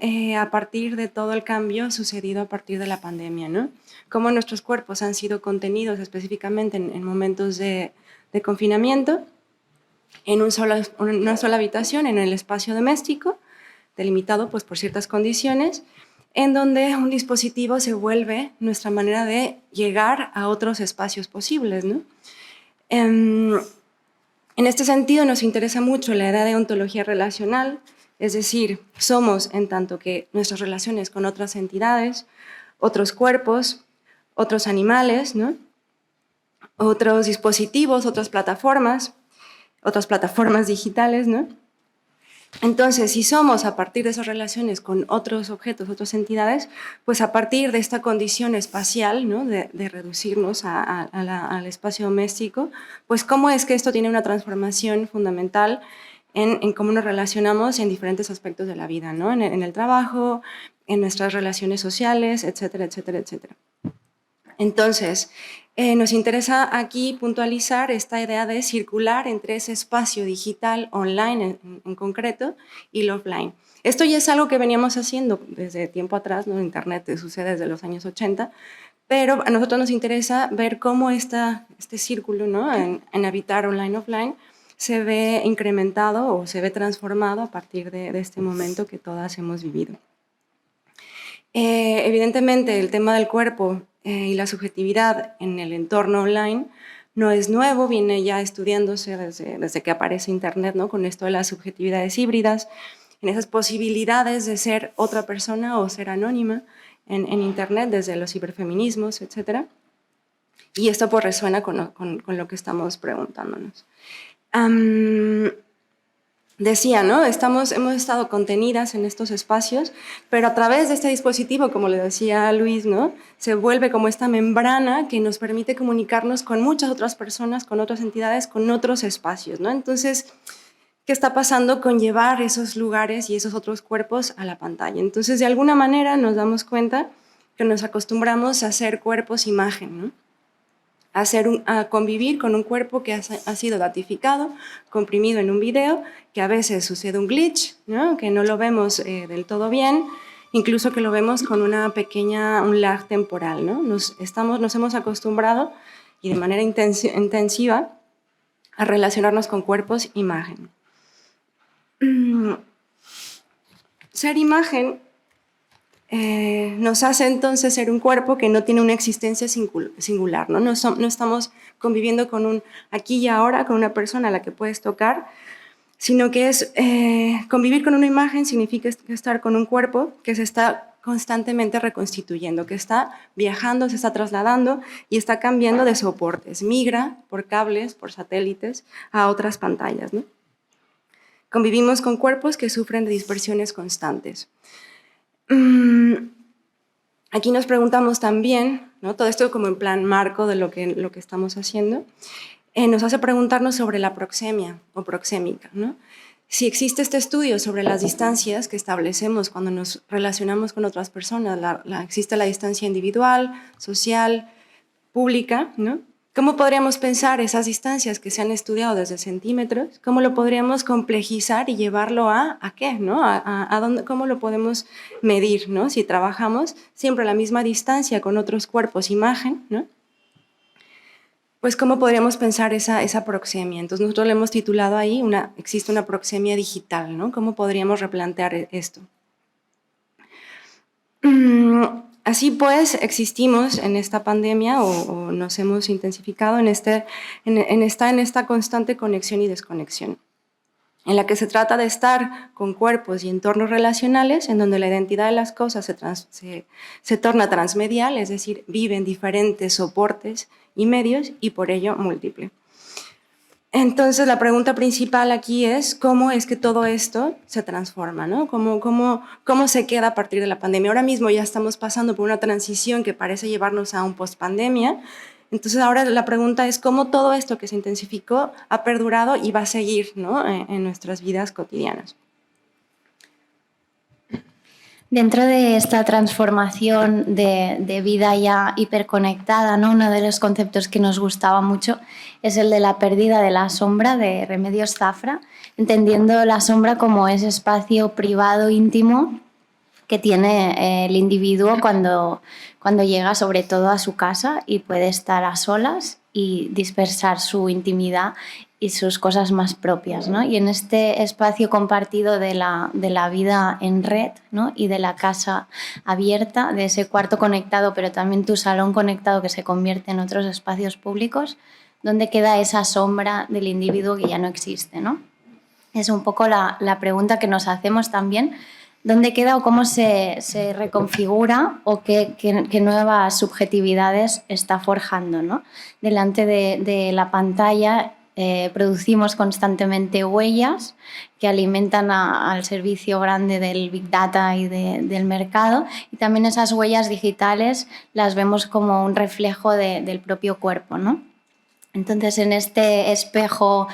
a partir de todo el cambio sucedido a partir de la pandemia, ¿no? Cómo nuestros cuerpos han sido contenidos específicamente en momentos de confinamiento, en una sola habitación, en el espacio doméstico, delimitado pues, por ciertas condiciones, en donde un dispositivo se vuelve nuestra manera de llegar a otros espacios posibles, ¿no? En este sentido nos interesa mucho la idea de ontología relacional, es decir, somos en tanto que nuestras relaciones con otras entidades, otros cuerpos, otros animales, ¿no? Otros dispositivos, otras plataformas digitales, ¿no? Entonces, si somos a partir de esas relaciones con otros objetos, otras entidades, pues a partir de esta condición espacial, ¿no? de reducirnos al espacio doméstico, pues cómo es que esto tiene una transformación fundamental en cómo nos relacionamos en diferentes aspectos de la vida, ¿no? en el trabajo, en nuestras relaciones sociales, etcétera, etcétera, etcétera. Entonces, nos interesa aquí puntualizar esta idea de circular entre ese espacio digital online en concreto y lo offline. Esto ya es algo que veníamos haciendo desde tiempo atrás, ¿no? Internet sucede desde los años 80, pero a nosotros nos interesa ver cómo este círculo, ¿no? en habitar online-offline se ve incrementado o se ve transformado a partir de este momento que todas hemos vivido. Evidentemente, el tema del cuerpo y la subjetividad en el entorno online no es nuevo, viene ya estudiándose desde que aparece Internet, ¿no? Con esto de las subjetividades híbridas, en esas posibilidades de ser otra persona o ser anónima en Internet, desde los ciberfeminismos, etc. Y esto pues resuena con lo que estamos preguntándonos. Decía, ¿no? Hemos estado contenidas en estos espacios, pero a través de este dispositivo, como le decía Luis, ¿no? Se vuelve como esta membrana que nos permite comunicarnos con muchas otras personas, con otras entidades, con otros espacios, ¿no? Entonces, ¿qué está pasando con llevar esos lugares y esos otros cuerpos a la pantalla? Entonces, de alguna manera nos damos cuenta que nos acostumbramos a hacer cuerpos imagen, ¿no? A convivir con un cuerpo que ha sido datificado, comprimido en un video, que a veces sucede un glitch, ¿no? Que no lo vemos del todo bien, incluso que lo vemos con un lag temporal, ¿no? Nos hemos acostumbrado y de manera intensiva a relacionarnos con cuerpos imagen. Ser imagen nos hace entonces ser un cuerpo que no tiene una existencia singular, ¿no? No estamos conviviendo con un aquí y ahora, con una persona a la que puedes tocar, sino que convivir con una imagen significa estar con un cuerpo que se está constantemente reconstituyendo, que está viajando, se está trasladando y está cambiando de soportes, migra por cables, por satélites a otras pantallas, ¿no? Convivimos con cuerpos que sufren de dispersiones constantes. Aquí nos preguntamos también, ¿no? Todo esto como en plan marco de lo que estamos haciendo, nos hace preguntarnos sobre la proxemia o proxémica, ¿no? Si existe este estudio sobre las distancias que establecemos cuando nos relacionamos con otras personas, existe la distancia individual, social, pública, ¿no? ¿Cómo podríamos pensar esas distancias que se han estudiado desde centímetros? ¿Cómo lo podríamos complejizar y llevarlo a qué? ¿No? ¿Cómo lo podemos medir? ¿No? Si trabajamos siempre a la misma distancia con otros cuerpos, imagen, ¿no? Pues ¿cómo podríamos pensar esa proxemia? Entonces nosotros le hemos titulado ahí, existe una proxemia digital, ¿no? ¿Cómo podríamos replantear esto? Así pues, existimos en esta pandemia o nos hemos intensificado en esta constante conexión y desconexión, en la que se trata de estar con cuerpos y entornos relacionales en donde la identidad de las cosas se torna transmedial, es decir, vive en diferentes soportes y medios y por ello múltiple. Entonces, la pregunta principal aquí es cómo es que todo esto se transforma, ¿no? ¿Cómo se queda a partir de la pandemia? Ahora mismo ya estamos pasando por una transición que parece llevarnos a un post-pandemia. Entonces, ahora la pregunta es cómo todo esto que se intensificó ha perdurado y va a seguir, ¿no? en nuestras vidas cotidianas. Dentro de esta transformación de vida ya hiperconectada, ¿no? Uno de los conceptos que nos gustaba mucho es el de la pérdida de la sombra, de Remedios Zafra, entendiendo la sombra como ese espacio privado, íntimo, que tiene el individuo cuando llega sobre todo a su casa y puede estar a solas y dispersar su intimidad y sus cosas más propias, ¿no? Y en este espacio compartido de la vida en red, ¿no? Y de la casa abierta, de ese cuarto conectado, pero también tu salón conectado que se convierte en otros espacios públicos, ¿dónde queda esa sombra del individuo que ya no existe, ¿no? Es un poco la pregunta que nos hacemos también. ¿Dónde queda o cómo se reconfigura o qué nuevas subjetividades está forjando, ¿no? Delante de la pantalla producimos constantemente huellas que alimentan al servicio grande del Big Data y del mercado, y también esas huellas digitales las vemos como un reflejo del propio cuerpo, ¿no? Entonces, en este espejo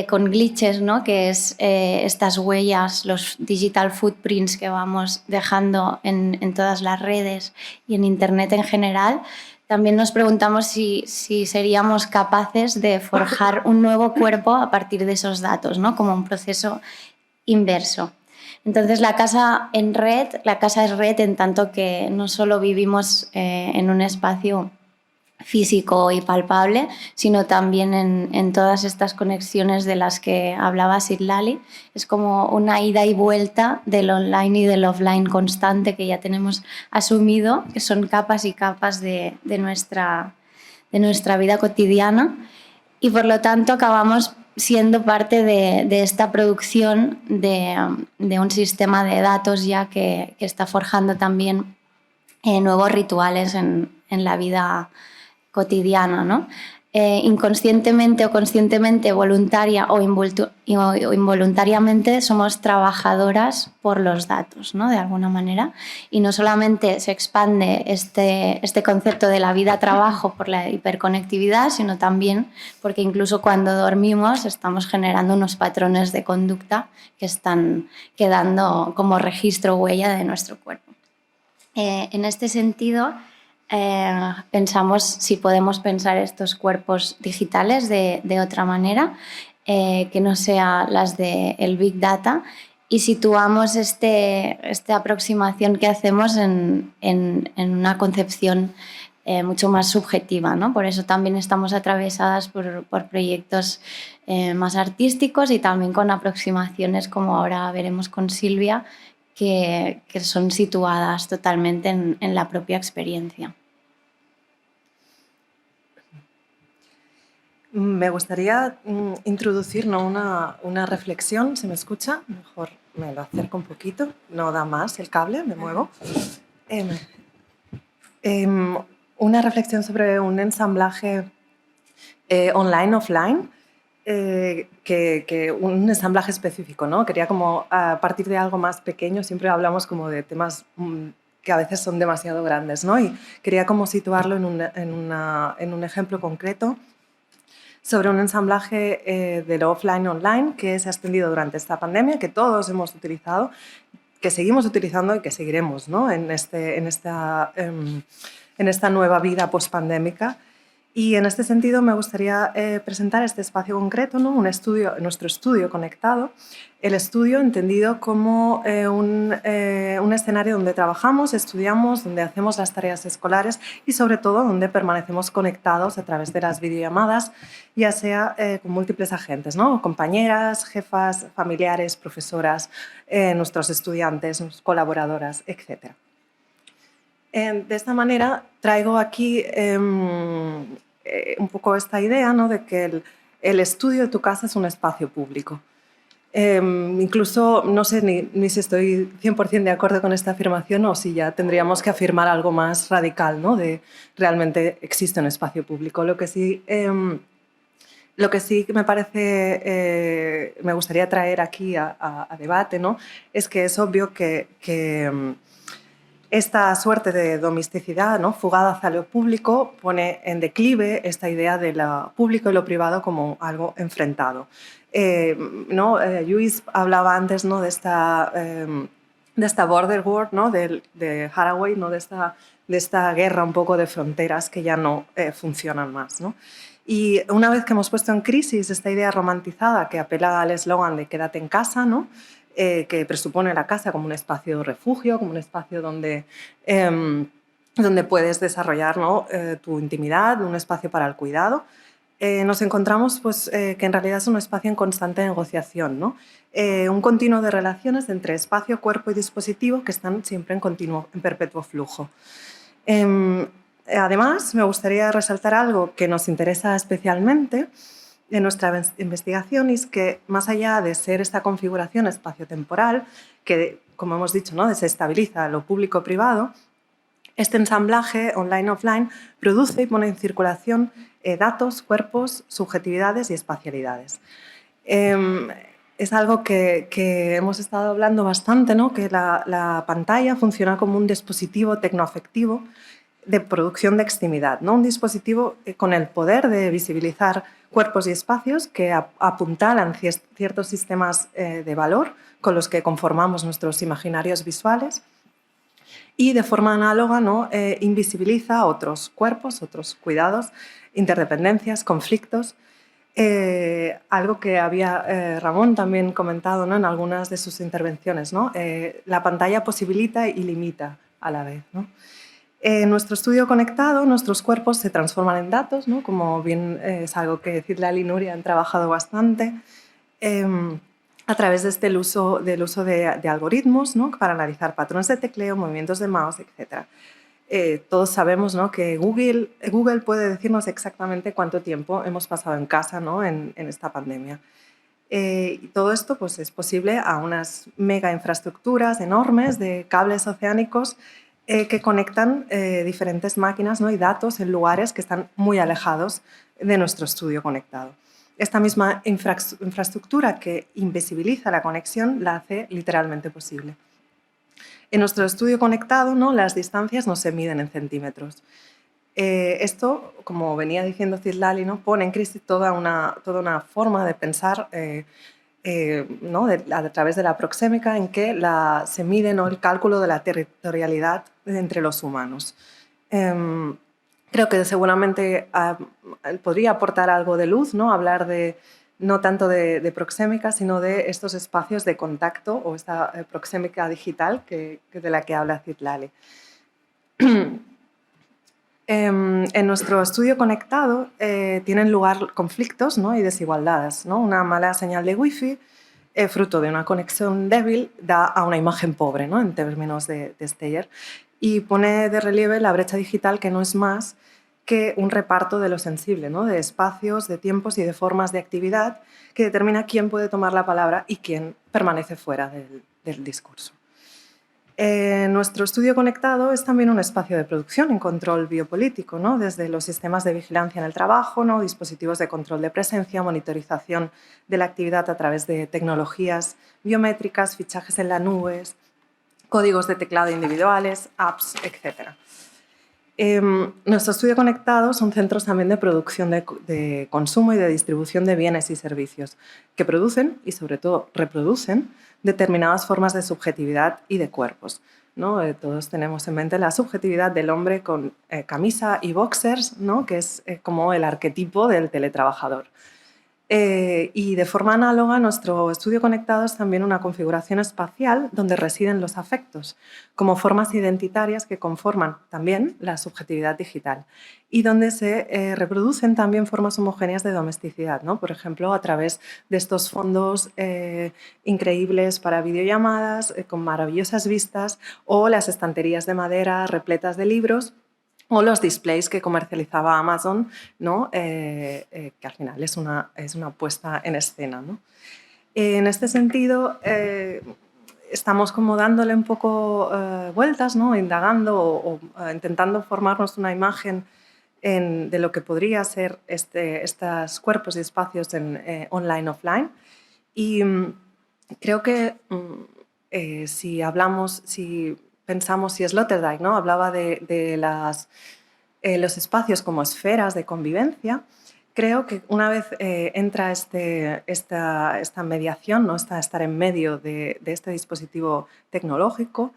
con glitches, ¿no? Que es estas huellas, los digital footprints que vamos dejando en todas las redes y en Internet en general, también nos preguntamos si seríamos capaces de forjar un nuevo cuerpo a partir de esos datos, ¿no? Como un proceso inverso. Entonces, la casa es red en tanto que no solo vivimos en un espacio físico y palpable, sino también en todas estas conexiones de las que hablaba Citlali. Es como una ida y vuelta del online y del offline constante que ya tenemos asumido, que son capas y capas de nuestra vida cotidiana, y por lo tanto acabamos siendo parte de esta producción de un sistema de datos ya que está forjando también nuevos rituales en la vida cotidiana, ¿no? Inconscientemente o conscientemente, voluntaria o involuntariamente, somos trabajadoras por los datos, ¿no? De alguna manera. Y no solamente se expande este concepto de la vida-trabajo por la hiperconectividad, sino también porque incluso cuando dormimos estamos generando unos patrones de conducta que están quedando como registro huella de nuestro cuerpo. En este sentido, pensamos si podemos pensar estos cuerpos digitales de otra manera, que no sea las del Big Data, y situamos esta aproximación que hacemos en una concepción mucho más subjetiva, ¿no? Por eso también estamos atravesadas por proyectos más artísticos y también con aproximaciones, como ahora veremos con Silvia, que son situadas totalmente en la propia experiencia. Me gustaría introducir, ¿no? una reflexión. ¿Se me escucha? Mejor me lo acerco un poquito. No da más el cable, me muevo. Una reflexión sobre un ensamblaje online-offline. Que un ensamblaje específico, ¿no? Quería como a partir de algo más pequeño, siempre hablamos como de temas que a veces son demasiado grandes, ¿no? Y quería como situarlo en un ejemplo concreto sobre un ensamblaje de lo offline-online que se ha extendido durante esta pandemia, que todos hemos utilizado, que seguimos utilizando y que seguiremos, ¿no? en esta nueva vida post-pandémica. Y en este sentido me gustaría presentar este espacio concreto, ¿no? Nuestro estudio conectado, el estudio entendido como un escenario donde trabajamos, estudiamos, donde hacemos las tareas escolares y sobre todo donde permanecemos conectados a través de las videollamadas, ya sea con múltiples agentes, ¿no? Compañeras, jefas, familiares, profesoras, nuestros estudiantes, colaboradoras, etc. De esta manera traigo aquí un poco esta idea, ¿no? De que el estudio de tu casa es un espacio público. Incluso no sé ni si estoy 100% de acuerdo con esta afirmación o si ya tendríamos que afirmar algo más radical, ¿no? De realmente existe un espacio público. Lo que sí me parece, me gustaría traer aquí a debate, ¿no? Es que es obvio que esta suerte de domesticidad, ¿no? Fugada hacia lo público, pone en declive esta idea de lo público y lo privado como algo enfrentado. Lewis hablaba antes, ¿no? de esta border war, ¿no? de Haraway, ¿no? de esta guerra un poco de fronteras que ya no funcionan más, ¿no? Y una vez que hemos puesto en crisis esta idea romantizada que apela al eslogan de quédate en casa, ¿no? que presupone la casa como un espacio de refugio, como un espacio donde puedes desarrollar, ¿no?, tu intimidad, un espacio para el cuidado. Nos encontramos pues, que en realidad es un espacio en constante negociación, ¿no? Un continuo de relaciones entre espacio, cuerpo y dispositivo que están siempre en perpetuo flujo. Además, me gustaría resaltar algo que nos interesa especialmente en nuestra investigación, y es que más allá de ser esta configuración espaciotemporal que, como hemos dicho, ¿no?, desestabiliza lo público-privado, este ensamblaje online-offline produce y pone en circulación datos, cuerpos, subjetividades y espacialidades. Es algo que hemos estado hablando bastante, ¿no?, que la pantalla funciona como un dispositivo tecnoafectivo de producción de extimidad, ¿no?, un dispositivo con el poder de visibilizar cuerpos y espacios que apuntalan ciertos sistemas de valor con los que conformamos nuestros imaginarios visuales, y de forma análoga, ¿no?, invisibiliza otros cuerpos, otros cuidados, interdependencias, conflictos. Algo que había Ramón también comentado, ¿no?, en algunas de sus intervenciones, ¿no? La pantalla posibilita y limita a la vez, ¿no? En nuestro estudio conectado, nuestros cuerpos se transforman en datos, ¿no?, como bien es algo que Citlali y Nuria han trabajado bastante, a través de del uso de algoritmos, ¿no?, para analizar patrones de tecleo, movimientos de mouse, etc. Todos sabemos, ¿no?, que Google puede decirnos exactamente cuánto tiempo hemos pasado en casa, ¿no?, en esta pandemia. Y todo esto pues, es posible a unas mega infraestructuras enormes de cables oceánicos que conectan diferentes máquinas, ¿no?, y datos en lugares que están muy alejados de nuestro estudio conectado. Esta misma infraestructura que invisibiliza la conexión la hace literalmente posible. En nuestro estudio conectado, ¿no?, las distancias no se miden en centímetros. Esto, como venía diciendo Citlali, ¿no?, pone en crisis toda una forma de pensar, ¿no?, a través de la proxémica, en que se mide, ¿no?, el cálculo de la territorialidad entre los humanos. Creo que seguramente podría aportar algo de luz, ¿no?, hablar no tanto de proxémica, sino de estos espacios de contacto o esta proxémica digital de la que habla Citlali. En nuestro estudio conectado tienen lugar conflictos, ¿no?, y desigualdades, ¿no? Una mala señal de wifi, fruto de una conexión débil, da a una imagen pobre, ¿no?, en términos de Steyer, y pone de relieve la brecha digital, que no es más que un reparto de lo sensible, ¿no?, de espacios, de tiempos y de formas de actividad que determina quién puede tomar la palabra y quién permanece fuera del discurso. Nuestro estudio conectado es también un espacio de producción en control biopolítico, ¿no?, desde los sistemas de vigilancia en el trabajo, ¿no?, dispositivos de control de presencia, monitorización de la actividad a través de tecnologías biométricas, fichajes en la nube, códigos de teclado individuales, apps, etc. Nuestro estudio conectado son centros también de producción de consumo y de distribución de bienes y servicios que producen y sobre todo reproducen determinadas formas de subjetividad y de cuerpos, ¿no? Todos tenemos en mente la subjetividad del hombre con camisa y boxers, ¿no?, que es como el arquetipo del teletrabajador. Y de forma análoga, nuestro estudio conectado es también una configuración espacial donde residen los afectos, como formas identitarias que conforman también la subjetividad digital, y donde se reproducen también formas homogéneas de domesticidad, ¿no?, por ejemplo, a través de estos fondos increíbles para videollamadas, con maravillosas vistas, o las estanterías de madera repletas de libros, o los displays que comercializaba Amazon, ¿no?, que al final es una puesta en escena, ¿no? En este sentido, estamos como dándole un poco vueltas, ¿no?, indagando o intentando formarnos una imagen de lo que podría ser estos cuerpos y espacios online-offline. Y creo que si pensamos, si Sloterdijk, ¿no?, hablaba de los espacios como esferas de convivencia, creo que una vez entra esta mediación, ¿no?, estar en medio de este dispositivo tecnológico,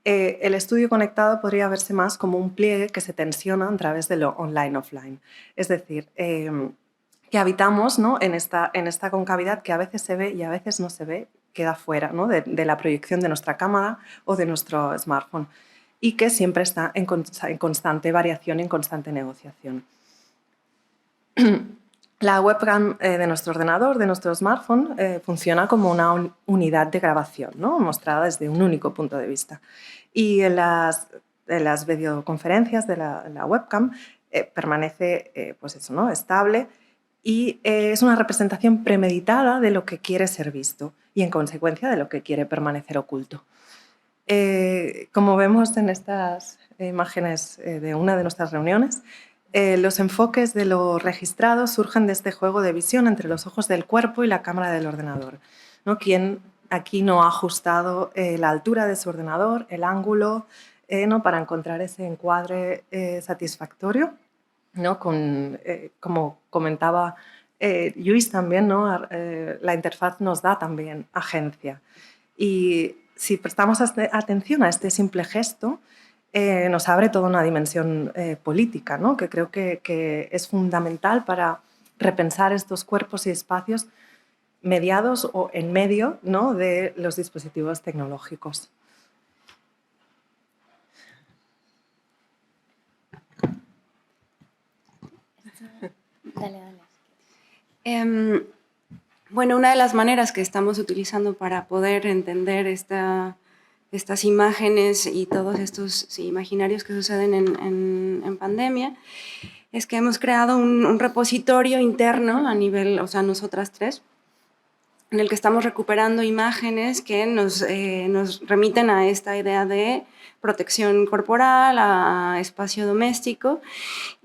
el estudio conectado podría verse más como un pliegue que se tensiona a través de lo online-offline. Es decir, que habitamos, ¿no?, en esta concavidad que a veces se ve y a veces no se ve, queda fuera, ¿no? de la proyección de nuestra cámara o de nuestro smartphone, y que siempre está en constante variación, en constante negociación. La webcam de nuestro ordenador, de nuestro smartphone, funciona como una unidad de grabación, ¿no? Mostrada desde un único punto de vista. Y en las videoconferencias de la webcam permanece pues eso, ¿no? Estable, y es una representación premeditada de lo que quiere ser visto y, en consecuencia, de lo que quiere permanecer oculto. Como vemos en estas imágenes de una de nuestras reuniones, los enfoques de lo registrado surgen de este juego de visión entre los ojos del cuerpo y la cámara del ordenador, ¿no? Quien aquí no ha ajustado la altura de su ordenador, el ángulo, ¿no? Para encontrar ese encuadre satisfactorio, ¿no? Como comentaba Lluís también, ¿no? La interfaz nos da también agencia. Y si prestamos atención a este simple gesto, nos abre toda una dimensión política, ¿no? Que creo que es fundamental para repensar estos cuerpos y espacios mediados o en medio, ¿no? de los dispositivos tecnológicos. Dale. Bueno, una de las maneras que estamos utilizando para poder entender estas imágenes y todos estos imaginarios que suceden en pandemia es que hemos creado un repositorio interno a nivel, o sea, nosotras tres, en el que estamos recuperando imágenes que nos remiten a esta idea de protección corporal, a espacio doméstico,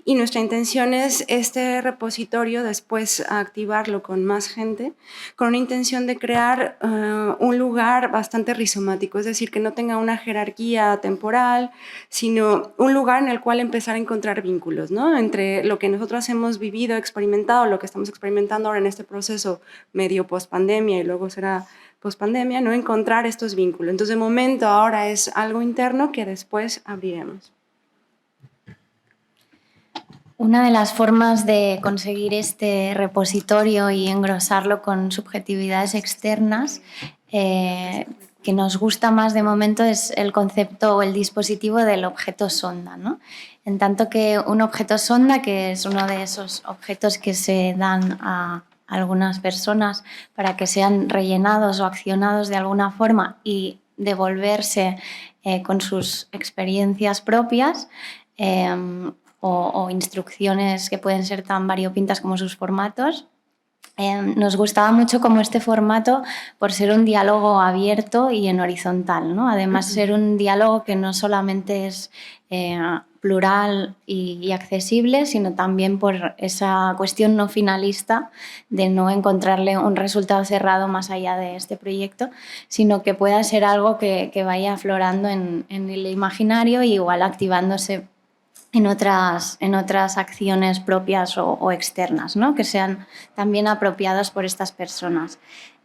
y nuestra intención es este repositorio después activarlo con más gente, con una intención de crear un lugar bastante rizomático, es decir, que no tenga una jerarquía temporal, sino un lugar en el cual empezar a encontrar vínculos, ¿no? Entre lo que nosotros hemos vivido, experimentado, lo que estamos experimentando ahora en este proceso medio post-pandemia y luego será post-pandemia, ¿no? Encontrar estos vínculos. Entonces, de momento, ahora es algo interno que después abriremos. Una de las formas de conseguir este repositorio y engrosarlo con subjetividades externas que nos gusta más de momento es el concepto o el dispositivo del objeto sonda, ¿no? En tanto que un objeto sonda, que es uno de esos objetos que se dan a algunas personas para que sean rellenados o accionados de alguna forma y devolverse con sus experiencias propias, o instrucciones que pueden ser tan variopintas como sus formatos. Nos gustaba mucho como este formato por ser un diálogo abierto y en horizontal, ¿no? Además, ser un diálogo que no solamente es plural y accesible, sino también por esa cuestión no finalista de no encontrarle un resultado cerrado más allá de este proyecto, sino que pueda ser algo que vaya aflorando en el imaginario y igual activándose en otras acciones propias o externas, ¿no? Que sean también apropiadas por estas personas.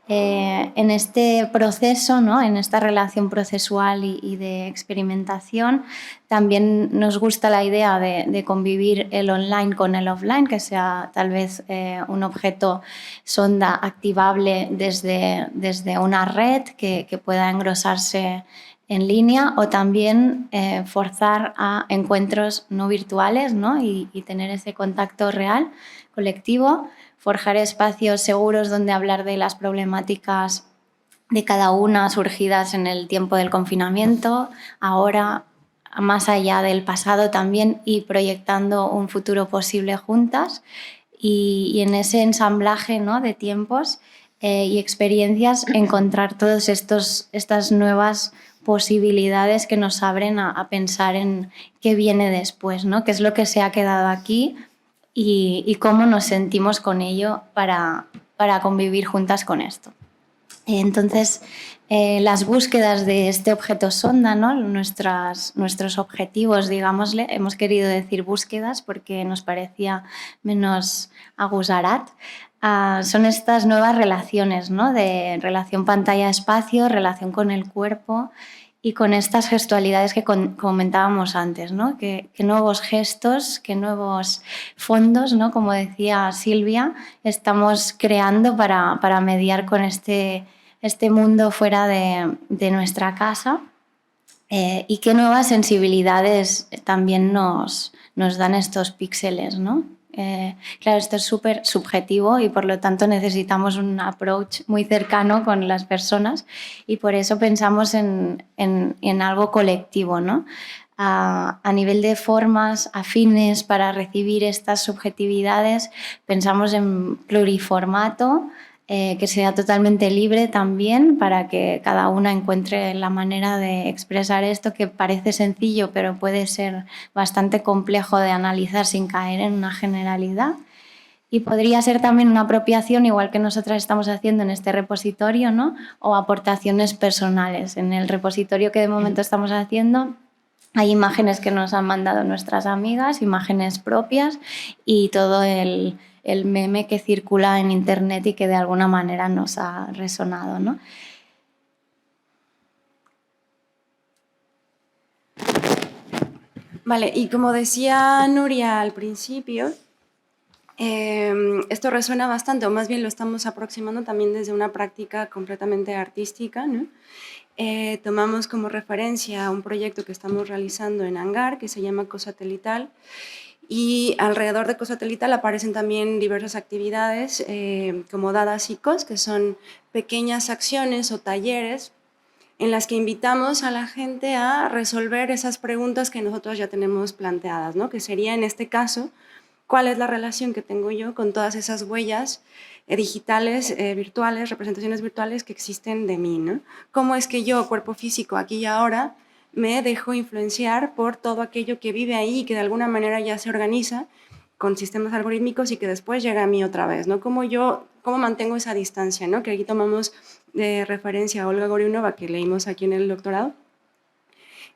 En este proceso, ¿no? En esta relación procesual y de experimentación, también nos gusta la idea de convivir el online con el offline, que sea tal vez un objeto sonda activable desde una red que pueda engrosarse en línea, o también forzar a encuentros no virtuales, ¿no? Y tener ese contacto real, colectivo, forjar espacios seguros donde hablar de las problemáticas de cada una surgidas en el tiempo del confinamiento, ahora, más allá del pasado también, y proyectando un futuro posible juntas. Y en ese ensamblaje, ¿no? De tiempos y experiencias, encontrar todas estas nuevas posibilidades que nos abren a pensar en qué viene después, ¿no? Qué es lo que se ha quedado aquí y cómo nos sentimos con ello para convivir juntas con esto. Entonces, las búsquedas de este objeto sonda, ¿no? Nuestros objetivos, digámosle, hemos querido decir búsquedas porque nos parecía menos agusarat, son estas nuevas relaciones, ¿no? De relación pantalla-espacio, relación con el cuerpo y con estas gestualidades que comentábamos antes, ¿no? Que nuevos gestos, que nuevos fondos, ¿no? Como decía Silvia, estamos creando para mediar con este este mundo fuera de nuestra casa y qué nuevas sensibilidades también nos dan estos píxeles, ¿no? Claro, esto es súper subjetivo y por lo tanto necesitamos un approach muy cercano con las personas y por eso pensamos en algo colectivo, ¿no? A nivel de formas afines para recibir estas subjetividades, pensamos en pluriformato, que sea totalmente libre también para que cada una encuentre la manera de expresar esto que parece sencillo pero puede ser bastante complejo de analizar sin caer en una generalidad. Y podría ser también una apropiación, igual que nosotras estamos haciendo en este repositorio, ¿no? O aportaciones personales. En el repositorio que de momento estamos haciendo hay imágenes que nos han mandado nuestras amigas, imágenes propias y todo el meme que circula en internet y que de alguna manera nos ha resonado, ¿no? Vale, y como decía Nuria al principio, esto resuena bastante, o más bien lo estamos aproximando también desde una práctica completamente artística, ¿no? Tomamos como referencia un proyecto que estamos realizando en Hangar, que se llama Cosatelital, y alrededor de Cosatelital aparecen también diversas actividades como Dadas y Cos, que son pequeñas acciones o talleres en las que invitamos a la gente a resolver esas preguntas que nosotros ya tenemos planteadas, ¿no? Que sería en este caso, ¿cuál es la relación que tengo yo con todas esas huellas digitales, virtuales, representaciones virtuales que existen de mí, ¿no? ¿Cómo es que yo, cuerpo físico, aquí y ahora, me dejo influenciar por todo aquello que vive ahí y que de alguna manera ya se organiza con sistemas algorítmicos y que después llega a mí otra vez, ¿no? ¿Cómo mantengo esa distancia, ¿no? Que aquí tomamos de referencia a Olga Goriunova, que leímos aquí en el doctorado,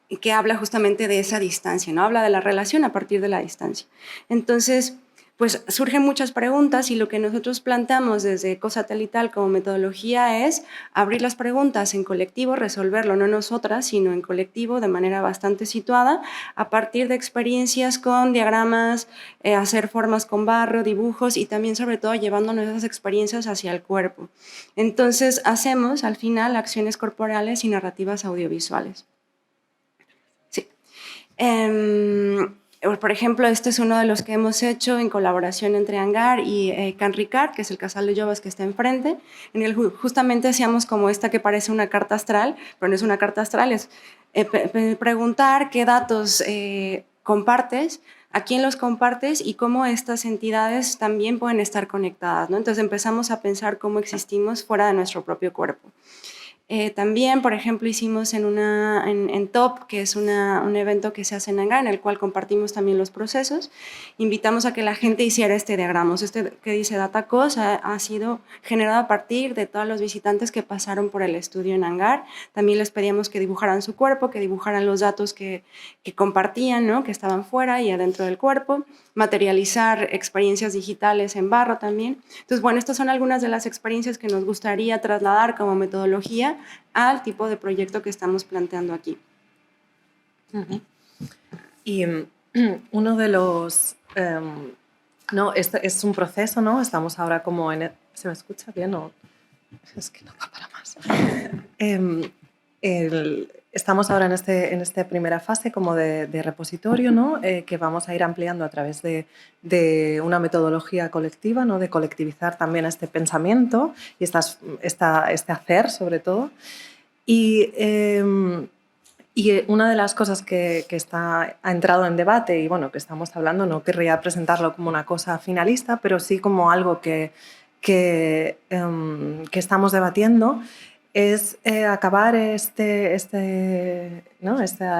y que habla justamente de esa distancia, ¿no? Habla de la relación a partir de la distancia. Entonces, pues surgen muchas preguntas y lo que nosotros planteamos desde Cosatelital como metodología es abrir las preguntas en colectivo, resolverlo no nosotras, sino en colectivo de manera bastante situada, a partir de experiencias con diagramas, hacer formas con barro, dibujos y también sobre todo llevándonos esas experiencias hacia el cuerpo. Entonces hacemos al final acciones corporales y narrativas audiovisuales. Por ejemplo, este es uno de los que hemos hecho en colaboración entre Hangar y Can Ricard, que es el casal de yogis que está enfrente, en el justamente hacíamos como esta que parece una carta astral, pero no es una carta astral, es preguntar qué datos compartes, a quién los compartes y cómo estas entidades también pueden estar conectadas, ¿no? Entonces empezamos a pensar cómo existimos fuera de nuestro propio cuerpo. También, por ejemplo, hicimos en TOP, que es un evento que se hace en Hangar, en el cual compartimos también los procesos. Invitamos a que la gente hiciera este diagrama. Este que dice DataCos ha sido generado a partir de todos los visitantes que pasaron por el estudio en Hangar. También les pedíamos que dibujaran su cuerpo, que dibujaran los datos que compartían, ¿no? Que estaban fuera y adentro del cuerpo. Materializar experiencias digitales en barro también. Entonces, bueno, estas son algunas de las experiencias que nos gustaría trasladar como metodología al tipo de proyecto que estamos planteando aquí. Y uno de los... no, este es un proceso, ¿no? Estamos ahora como en... ¿Se me escucha bien o...? Es que no va para más. Estamos ahora en esta primera fase como de repositorio, ¿no? Que vamos a ir ampliando a través de una metodología colectiva, ¿no? De colectivizar también este pensamiento y este hacer, sobre todo. Y una de las cosas que ha entrado en debate y bueno, que estamos hablando, no querría presentarlo como una cosa finalista, pero sí como algo que estamos debatiendo, es acabar esta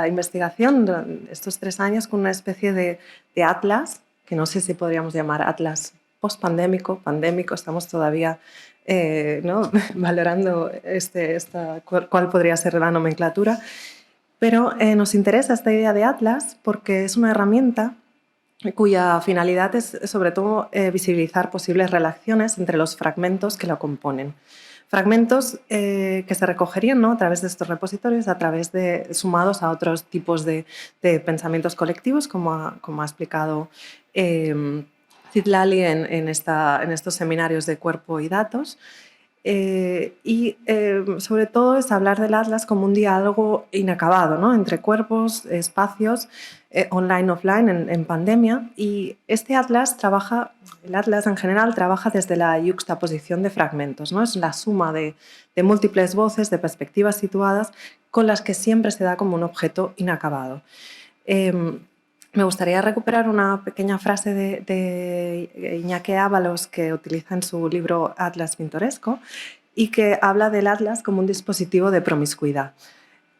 investigación, estos 3 años, con una especie de atlas, que no sé si podríamos llamar atlas post-pandémico, pandémico, estamos todavía ¿no? valorando cuál podría ser la nomenclatura, pero nos interesa esta idea de atlas porque es una herramienta cuya finalidad es sobre todo visibilizar posibles relaciones entre los fragmentos que lo componen. Fragmentos que se recogerían, ¿no? A través de estos repositorios, sumados a otros tipos de pensamientos colectivos, como ha explicado Citlali en estos seminarios de cuerpo y datos. Sobre todo es hablar del Atlas como un diálogo inacabado, ¿no? Entre cuerpos, espacios, online, offline, en pandemia. Y este Atlas el Atlas en general trabaja desde la yuxtaposición de fragmentos, ¿no? Es la suma de múltiples voces, de perspectivas situadas, con las que siempre se da como un objeto inacabado. Me gustaría recuperar una pequeña frase de Iñaki Ábalos que utiliza en su libro Atlas Pintoresco y que habla del Atlas como un dispositivo de promiscuidad.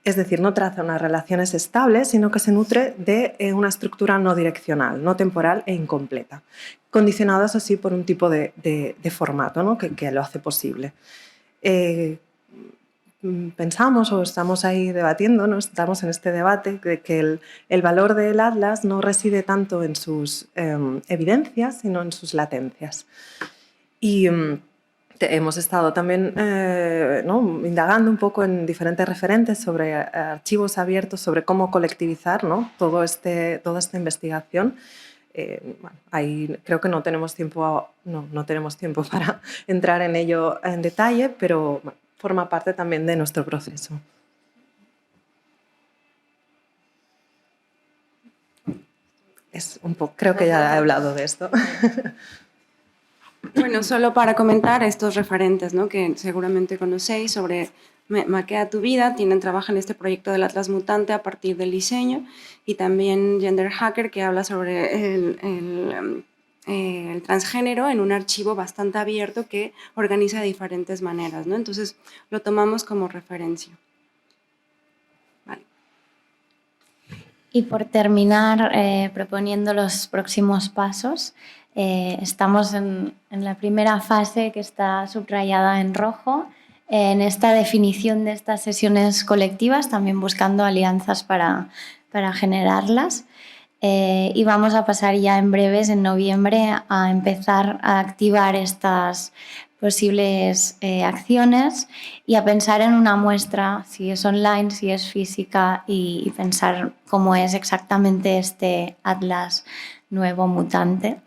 Es decir, no traza unas relaciones estables, sino que se nutre de una estructura no direccional, no temporal e incompleta, condicionadas así por un tipo de formato, ¿no? que lo hace posible. Pensamos o estamos ahí debatiendo, ¿no? Estamos en este debate de que el valor del Atlas no reside tanto en sus evidencias, sino en sus latencias. Y hemos estado también ¿no? indagando un poco en diferentes referentes sobre archivos abiertos, sobre cómo colectivizar, ¿no? toda esta investigación. Bueno, ahí creo que no tenemos tiempo para entrar en ello en detalle, pero bueno, forma parte también de nuestro proceso. Creo que ya he hablado de esto. Bueno, solo para comentar estos referentes, ¿no? que seguramente conocéis sobre Maquea tu vida, trabajan en este proyecto del Atlas Mutante a partir del diseño, y también Gender Hacker, que habla sobre el transgénero en un archivo bastante abierto que organiza de diferentes maneras, ¿no? Entonces lo tomamos como referencia. Vale. Y por terminar, proponiendo los próximos pasos, estamos en la primera fase que está subrayada en rojo, en esta definición de estas sesiones colectivas, también buscando alianzas para generarlas. Y vamos a pasar ya en breves, en noviembre, a empezar a activar estas posibles acciones y a pensar en una muestra, si es online, si es física, y pensar cómo es exactamente este Atlas nuevo mutante.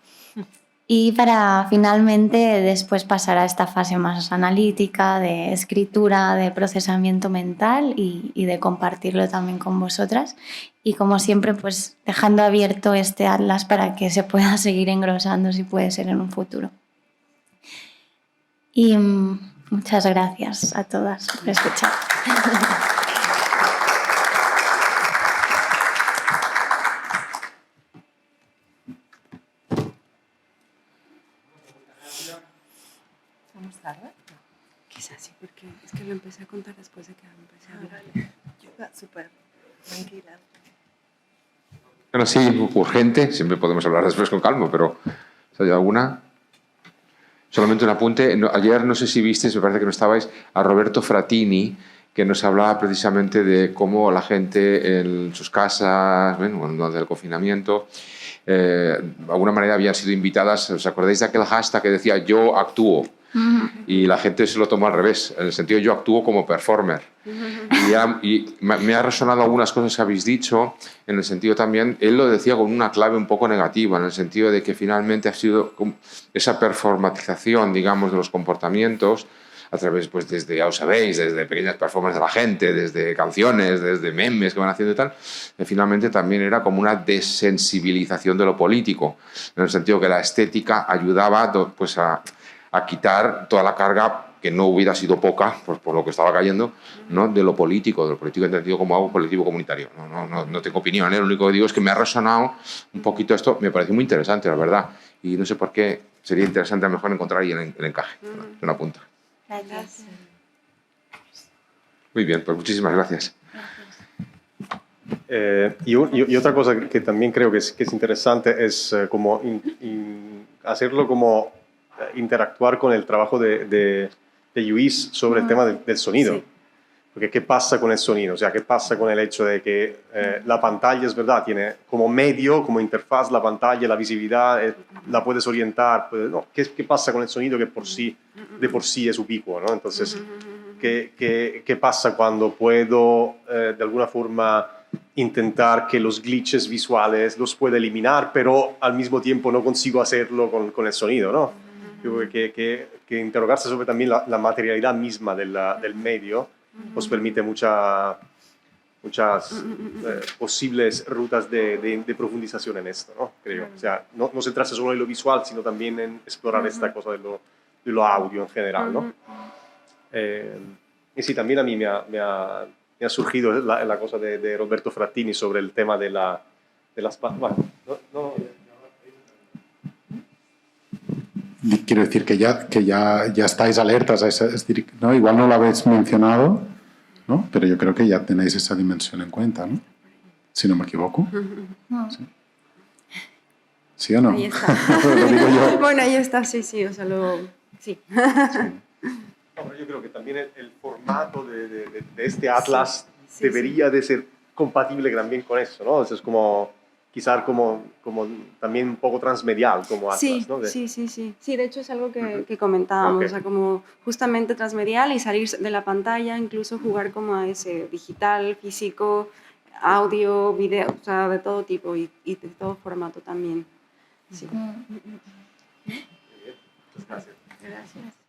Y para finalmente después pasar a esta fase más analítica, de escritura, de procesamiento mental y de compartirlo también con vosotras. Y como siempre, pues dejando abierto este Atlas para que se pueda seguir engrosando si puede ser en un futuro. Y muchas gracias a todas por escuchar. ¿Vamos tarde? Quizás sí, porque es que lo empecé a contar después de que empecé a hablar. Yo iba súper tranquila. Bueno, sí, urgente, siempre podemos hablar después con calma, pero ¿hay alguna? Solamente un apunte. Ayer, no sé si visteis, me parece que no estabais, a Roberto Fratini, que nos hablaba precisamente de cómo la gente en sus casas, bueno, durante el confinamiento, de alguna manera habían sido invitadas. ¿Os acordáis de aquel hashtag que decía yo actúo? Y la gente se lo tomó al revés, en el sentido yo actúo como performer. Y me ha resonado algunas cosas que habéis dicho, en el sentido también, él lo decía con una clave un poco negativa, en el sentido de que finalmente ha sido esa performatización, digamos, de los comportamientos, a través, pues desde, ya lo sabéis, desde pequeñas performances de la gente, desde canciones, desde memes que van haciendo y tal, que finalmente también era como una desensibilización de lo político, en el sentido que la estética ayudaba pues a quitar toda la carga, que no hubiera sido poca, pues por lo que estaba cayendo, ¿no? de lo político entendido como algo político comunitario. No tengo opinión, ¿eh? Lo único que digo es que me ha resonado un poquito esto, me parece muy interesante, la verdad, y no sé por qué sería interesante a lo mejor encontrar ahí el encaje, una punta. Gracias. Muy bien, pues muchísimas gracias. Y otra cosa que también creo que es interesante es como hacerlo como interactuar con el trabajo de Lluís sobre el tema del sonido. Sí. Porque ¿qué pasa con el sonido? O sea, ¿qué pasa con el hecho de que la pantalla, es verdad, tiene como medio, como interfaz la pantalla, la visibilidad, la puedes orientar? No. ¿Qué pasa con el sonido que de por sí es ubicuo, ¿no? Entonces, ¿qué pasa cuando puedo de alguna forma intentar que los glitches visuales los pueda eliminar, pero al mismo tiempo no consigo hacerlo con el sonido, ¿no? Yo creo que interrogarse sobre también la materialidad misma del medio os permite muchas posibles rutas de profundización en esto, ¿no? Creo. O sea, no centrarse solo en lo visual, sino también en explorar esta cosa de lo audio en general, ¿no? Y sí, también a mí me ha surgido la cosa de Roberto Frattini sobre el tema de las... Bueno, Quiero decir que ya estáis alertas a esa, es decir, ¿no? Igual no lo habéis mencionado, ¿no? Pero yo creo que ya tenéis esa dimensión en cuenta, ¿no? Si no me equivoco. ¿Sí, ¿Sí o no? Ahí está. Lo digo yo. Bueno, ahí está, sí, o sea, sí. No, pero yo creo que también el formato de este atlas debería de ser compatible también con eso, ¿no? Es como, quizás como también un poco transmedial como atlas, Sí, ¿no? sí. Sí, de hecho es algo que comentábamos, Ok. o sea, como justamente transmedial y salir de la pantalla, incluso jugar como a ese digital, físico, audio, video, o sea, de todo tipo y de todo formato también. Sí. Muchas gracias. Gracias.